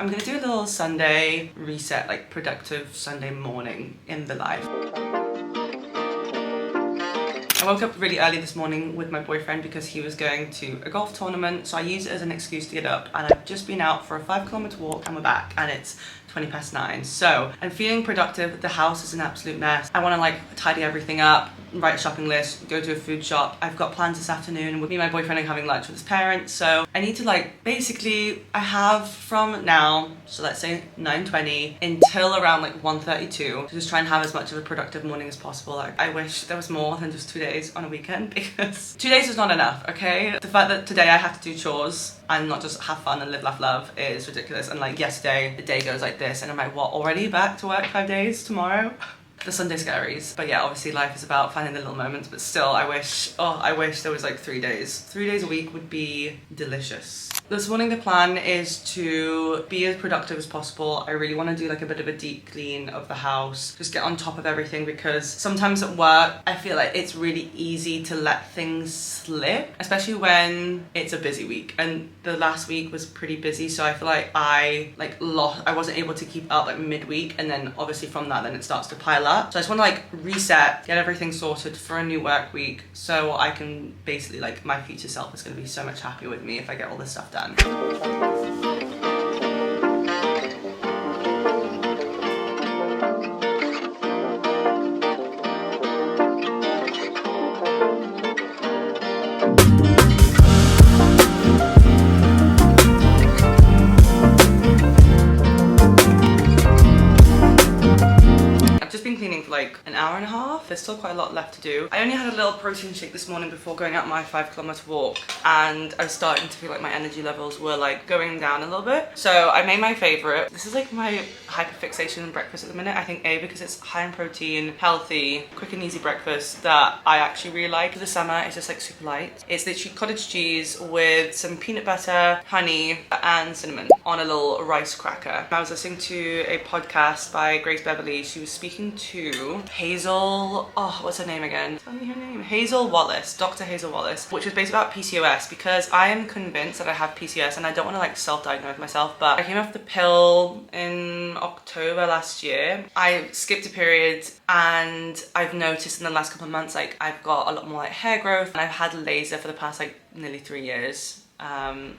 I'm gonna do a little Sunday reset, like productive Sunday morning in the life. I woke up really early this morning with my boyfriend because he was going to a golf tournament, so I used it as an excuse to get up, and I've just been out for a 5-kilometer walk and we're back and it's 9:20. So I'm feeling productive. The house is an absolute mess. I want to like tidy everything up, write a shopping list, go to a food shop. I've got plans this afternoon with me and my boyfriend are having lunch with his parents, so I need to like basically I have from now, so let's say 9:20 until around like 1:32 to just try and have as much of a productive morning as possible. Like, I wish there was more than just 2 days on a weekend, because 2 days is not enough, okay? The fact that today I have to do chores and not just have fun and live, laugh, love is ridiculous. And like yesterday, the day goes like this and I'm like, what, already back to work 5 days tomorrow? The Sunday scaries. But yeah, obviously life is about finding the little moments, but still I wish there was like 3 days. 3 days a week would be delicious. This morning the plan is to be as productive as possible. I really want to do like a bit of a deep clean of the house, just get on top of everything, because sometimes at work I feel like it's really easy to let things slip, especially when it's a busy week, and the last week was pretty busy, so I feel like I wasn't able to keep up like midweek, and then obviously from that then it starts to pile up. So I just want to like reset, get everything sorted for a new work week, so I can basically like, my future self is going to be so much happier with me if I get all this stuff done. Cleaning for like an hour and a half. There's still quite a lot left to do. I only had a little protein shake this morning before going out my 5-kilometer walk, and I was starting to feel like my energy levels were like going down a little bit. So I made my favorite. This is like my hyperfixation breakfast at the minute. I think because it's high in protein, healthy, quick and easy breakfast that I actually really like. For the summer, it's just like super light. It's literally cottage cheese with some peanut butter, honey and cinnamon on a little rice cracker. I was listening to a podcast by Grace Beverly. She was speaking to Hazel, what's her name again? Tell me her name. Hazel Wallace, Dr. Hazel Wallace, which was based about PCOS, because I am convinced that I have PCOS and I don't want to like self-diagnose myself, but I came off the pill in October last year. I skipped a period and I've noticed in the last couple of months like I've got a lot more like hair growth, and I've had laser for the past like nearly 3 years.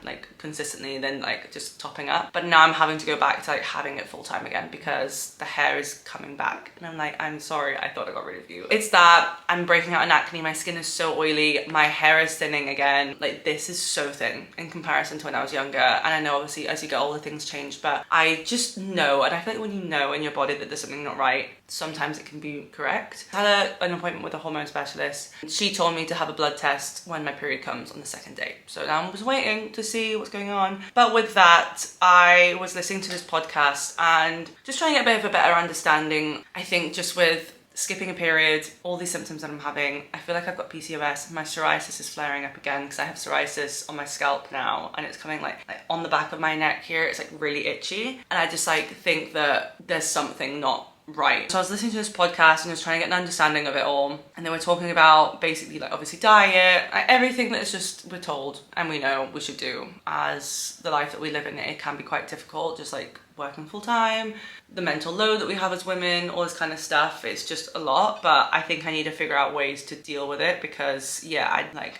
Like consistently, then like just topping up, but now I'm having to go back to like having it full time again because the hair is coming back, and I'm like, I'm sorry, I thought I got rid of you. It's that I'm breaking out in acne, my skin is so oily, my hair is thinning again. Like, this is so thin in comparison to when I was younger, and I know obviously as you get older things change, but I just know, and I feel like when you know in your body that there's something not right, sometimes it can be correct. I had an appointment with a hormone specialist. She told me to have a blood test when my period comes on the second day, so now I'm just waiting to see what's going on. But with that, I was listening to this podcast and just trying to get a bit of a better understanding. I think just with skipping a period, all these symptoms that I'm having, I feel like I've got PCOS. My psoriasis is flaring up again because I have psoriasis on my scalp now, and it's coming like on the back of my neck here. It's like really itchy, and I just like think that there's something not right. So I was listening to this podcast and I was trying to get an understanding of it all, and they were talking about basically like obviously diet, like everything that is just we're told and we know we should do as the life that we live in. It can be quite difficult, just like working full time, the mental load that we have as women, all this kind of stuff. It's just a lot, but I think I need to figure out ways to deal with it, because yeah,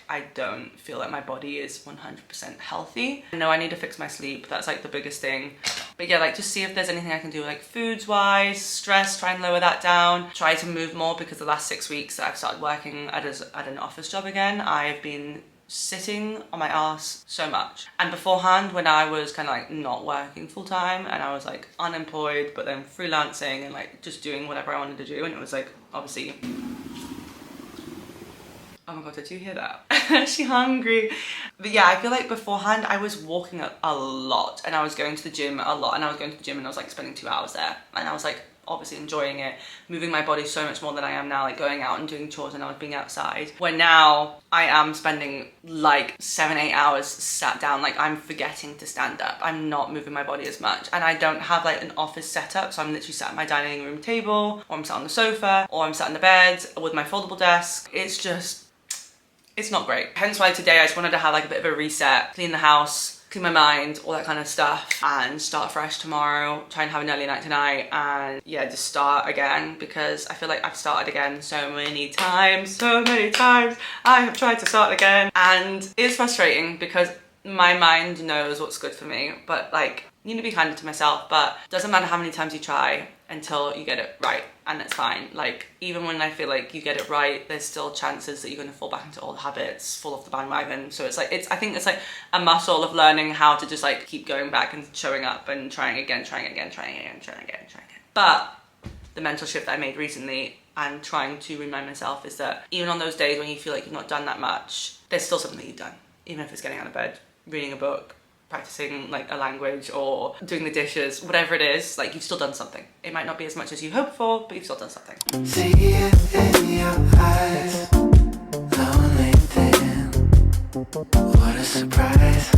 I don't feel like my body is 100% healthy. I know I need to fix my sleep. That's like the biggest thing. But yeah, like just see if there's anything I can do like foods wise, stress, try and lower that down, try to move more, because the last 6 weeks that I've started working at an office job again, I've been sitting on my ass so much. And beforehand, when I was kind of like not working full time and I was like unemployed but then freelancing and like just doing whatever I wanted to do, and it was like obviously, oh my god, did you hear that? I'm actually hungry. But yeah, I feel like beforehand I was walking a lot, and I was going to the gym a lot, and I was going to the gym and I was like spending 2 hours there, and I was like obviously enjoying it, moving my body so much more than I am now, like going out and doing chores and I was being outside. Where now I am spending like 7-8 hours sat down, like I'm forgetting to stand up. I'm not moving my body as much, and I don't have like an office setup, so I'm literally sat at my dining room table, or I'm sat on the sofa, or I'm sat in the bed with my foldable desk. It's not great. Hence why today I just wanted to have like a bit of a reset, clean the house, clean my mind, all that kind of stuff, and start fresh tomorrow, try and have an early night tonight, and yeah, just start again, because I feel like I've started again so many times. I have tried to start again, and it's frustrating because my mind knows what's good for me, but like, you need to be kinder to myself, but it doesn't matter how many times you try until you get it right, and it's fine. Like, even when I feel like you get it right, there's still chances that you're going to fall back into old habits, fall off the bandwagon. So it's like, I think it's like a muscle of learning how to just like keep going back and showing up and trying again. But the mental shift that I made recently and trying to remind myself is that even on those days when you feel like you've not done that much, there's still something that you've done. Even if it's getting out of bed, reading a book, practicing like a language, or doing the dishes, whatever it is, like you've still done something. It might not be as much as you hoped for, but you've still done something. See it in your eyes, lonely thing. What a surprise.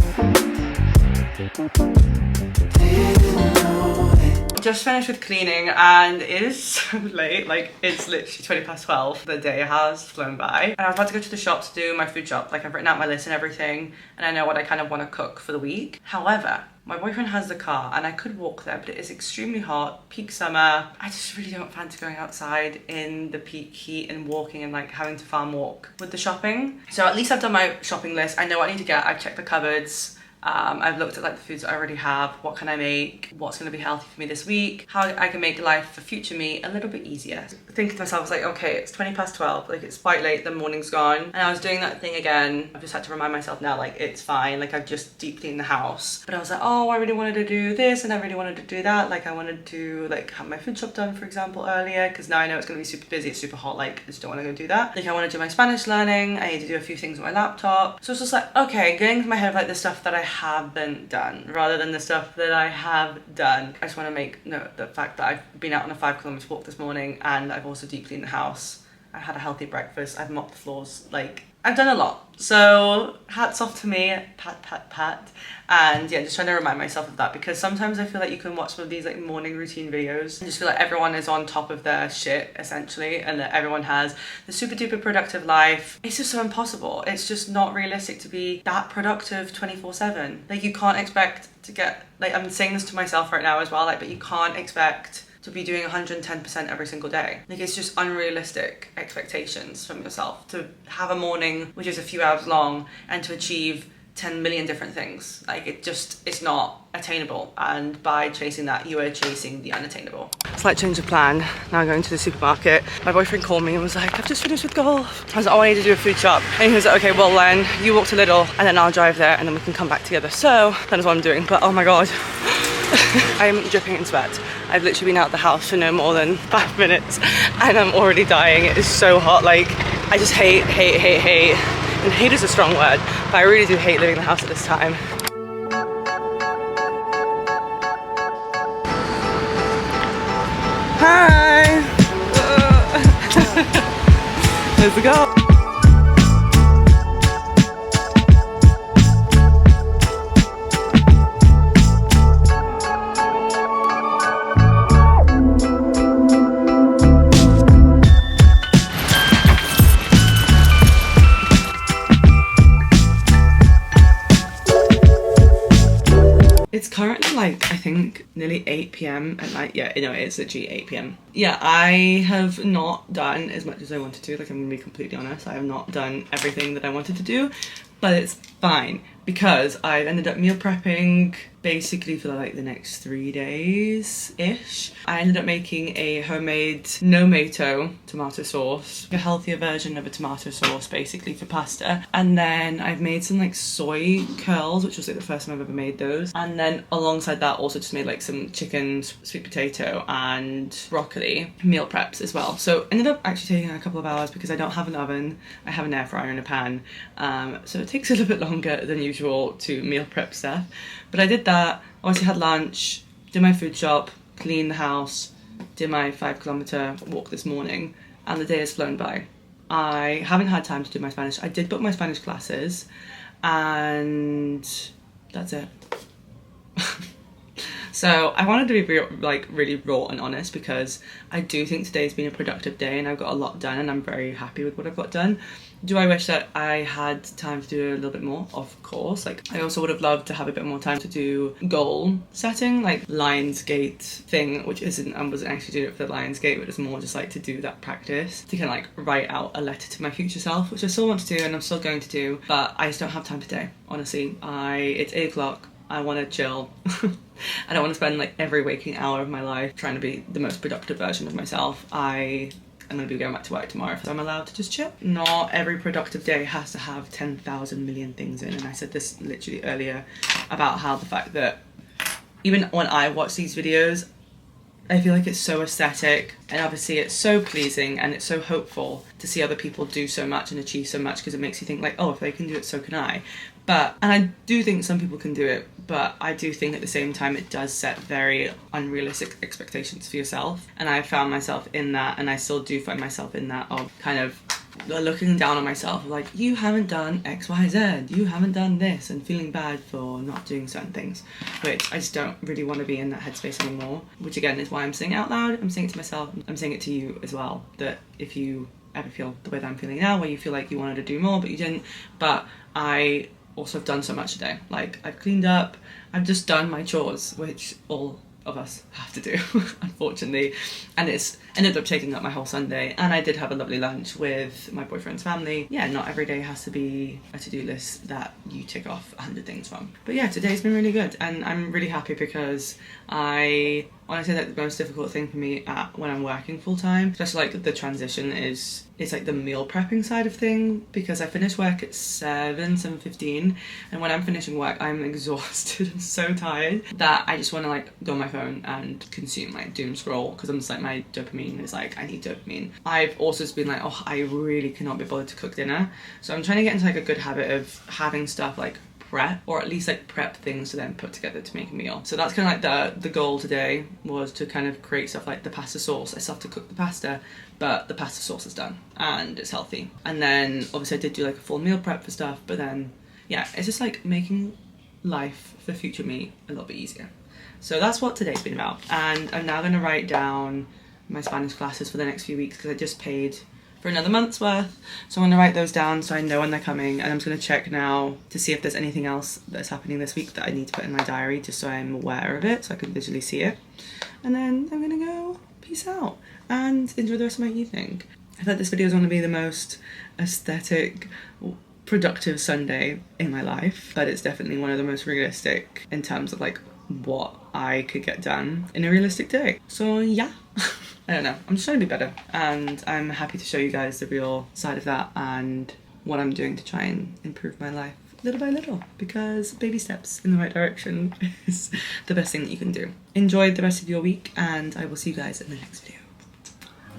Didn't know it. Just finished with cleaning and it is so late, like it's literally 12:20. The day has flown by, and I was about to go to the shop to do my food shop. Like, I've written out my list and everything, and I know what I kind of want to cook for the week. However, my boyfriend has the car and I could walk there, but it is extremely hot, peak summer. I just really don't fancy going outside in the peak heat and walking and like having to farm walk with the shopping. So at least I've done my shopping list. I know what I need to get. I've checked the cupboards. I've looked at like the foods that I already have, what can I make, what's going to be healthy for me this week, how I can make life for future me a little bit easier. Thinking to myself, I was like, okay, it's 12:20, like it's quite late, the morning's gone. And I was doing that thing again. I've just had to remind myself now, like it's fine, like I've just deep cleaned the house. But I was like, oh, I really wanted to do this and I really wanted to do that. Like I wanted to like have my food shop done, for example, earlier, because now I know it's going to be super busy, it's super hot, like I just don't want to go do that. Like I want to do my Spanish learning, I need to do a few things on my laptop. So it's just like, okay, getting into my head of like the stuff that I haven't done rather than the stuff that I have done. I just want to make note of the fact that I've been out on a 5 kilometer walk this morning, and I've also deep cleaned the house. I had a healthy breakfast, I've mopped the floors, like I've done a lot. So hats off to me, pat. And yeah, just trying to remind myself of that, because sometimes I feel like you can watch some of these like morning routine videos and just feel like everyone is on top of their shit essentially, and that everyone has the super duper productive life. It's just so impossible. It's just not realistic to be that productive 24/7. Like you can't expect to get, like I'm saying this to myself right now as well, like, but you can't expect to be doing 110% every single day. Like it's just unrealistic expectations from yourself to have a morning which is a few hours long and to achieve 10 million different things. Like it's not attainable, and by chasing that you are chasing the unattainable. Slight change of plan. Now going to the supermarket. My boyfriend called me and was like, I've just finished with golf. I was like, oh, I need to do a food shop. And he was like, okay, well then you walk to Lidl and then I'll drive there and then we can come back together. So that is what I'm doing, but oh my god. I'm dripping in sweat. I've literally been out of the house for no more than 5 minutes and I'm already dying. It is so hot. Like I just hate. And hate is a strong word, but I really do hate leaving the house at this time. Hi! Let's go! It's currently like, I think nearly 8 p.m. at night. Yeah, no, it's literally 8 p.m. Yeah, I have not done as much as I wanted to, like I'm gonna be completely honest. I have not done everything that I wanted to do, but it's fine because I've ended up meal prepping basically for like the next 3 days-ish. I ended up making a homemade no-mato tomato sauce, a healthier version of a tomato sauce basically for pasta. And then I've made some like soy curls, which was like the first time I've ever made those. And then alongside that also just made like some chicken, sweet potato and broccoli meal preps as well. So ended up actually taking a couple of hours because I don't have an oven, I have an air fryer and a pan. So it takes a little bit longer than usual to meal prep stuff. But I did that, obviously had lunch, did my food shop, cleaned the house, did my 5 kilometer walk this morning, and the day has flown by. I haven't had time to do my Spanish. I did book my Spanish classes, and that's it. So I wanted to be like really raw and honest, because I do think today's been a productive day and I've got a lot done and I'm very happy with what I've got done. Do I wish that I had time to do a little bit more? Of course. Like, I also would have loved to have a bit more time to do goal setting, like Lionsgate thing, which I wasn't actually doing it for the Lionsgate, but it's more just like to do that practice, to kind of like write out a letter to my future self, which I still want to do and I'm still going to do, but I just don't have time today, honestly. It's 8 o'clock. I want to chill. I don't want to spend like every waking hour of my life trying to be the most productive version of myself. I'm going to be going back to work tomorrow, so I'm allowed to just chill. Not every productive day has to have 10,000 million things in, and I said this literally earlier about how the fact that even when I watch these videos, I feel like it's so aesthetic, and obviously it's so pleasing and it's so hopeful to see other people do so much and achieve so much, because it makes you think like, oh, if they can do it, so can I. And I do think some people can do it, but I do think at the same time it does set very unrealistic expectations for yourself. And I found myself in that, and I still do find myself in that, of kind of looking down on myself, like, you haven't done X, Y, Z, you haven't done this, and feeling bad for not doing certain things, which I just don't really want to be in that headspace anymore, which again is why I'm saying it out loud. I'm saying it to myself, I'm saying it to you as well, that if you ever feel the way that I'm feeling now, where you feel like you wanted to do more but you didn't, but I also have done so much today. Like, I've cleaned up, I've just done my chores, which all of us have to do, unfortunately, and it's ended up taking up my whole Sunday. And I did have a lovely lunch with my boyfriend's family. Yeah, not every day has to be a to-do list that you tick off 100 things from. But yeah, today's been really good, and I'm really happy, because honestly, like, the most difficult thing for me when I'm working full-time, especially like the transition, is it's like the meal prepping side of thing, because I finish work at 7:15, and when I'm finishing work I'm exhausted and so tired that I just want to like go on my phone and consume, like doom scroll, because I'm just like, my dopamine is like, I need dopamine. I've also just been like, oh, I really cannot be bothered to cook dinner, so I'm trying to get into like a good habit of having stuff like prep, or at least like prep things to then put together to make a meal. So that's kind of like the goal today, was to kind of create stuff like the pasta sauce. I still have to cook the pasta, but the pasta sauce is done and it's healthy. And then obviously I did do like a full meal prep for stuff, but then yeah, it's just like making life for future me a little bit easier. So that's what today's been about. And I'm now going to write down my Spanish classes for the next few weeks, because I just paid for another month's worth, so I'm going to write those down so I know when they're coming. And I'm just going to check now to see if there's anything else that's happening this week that I need to put in my diary, just so I'm aware of it, so I can visually see it. And then I'm going to go peace out and enjoy the rest of my evening. I thought this video was going to be the most aesthetic, productive Sunday in my life, but it's definitely one of the most realistic in terms of like what I could get done in a realistic day. So yeah. I don't know, I'm just trying to be better, and I'm happy to show you guys the real side of that and what I'm doing to try and improve my life little by little, because baby steps in the right direction is the best thing that you can do. Enjoy the rest of your week, and I will see you guys in the next video.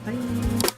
Bye.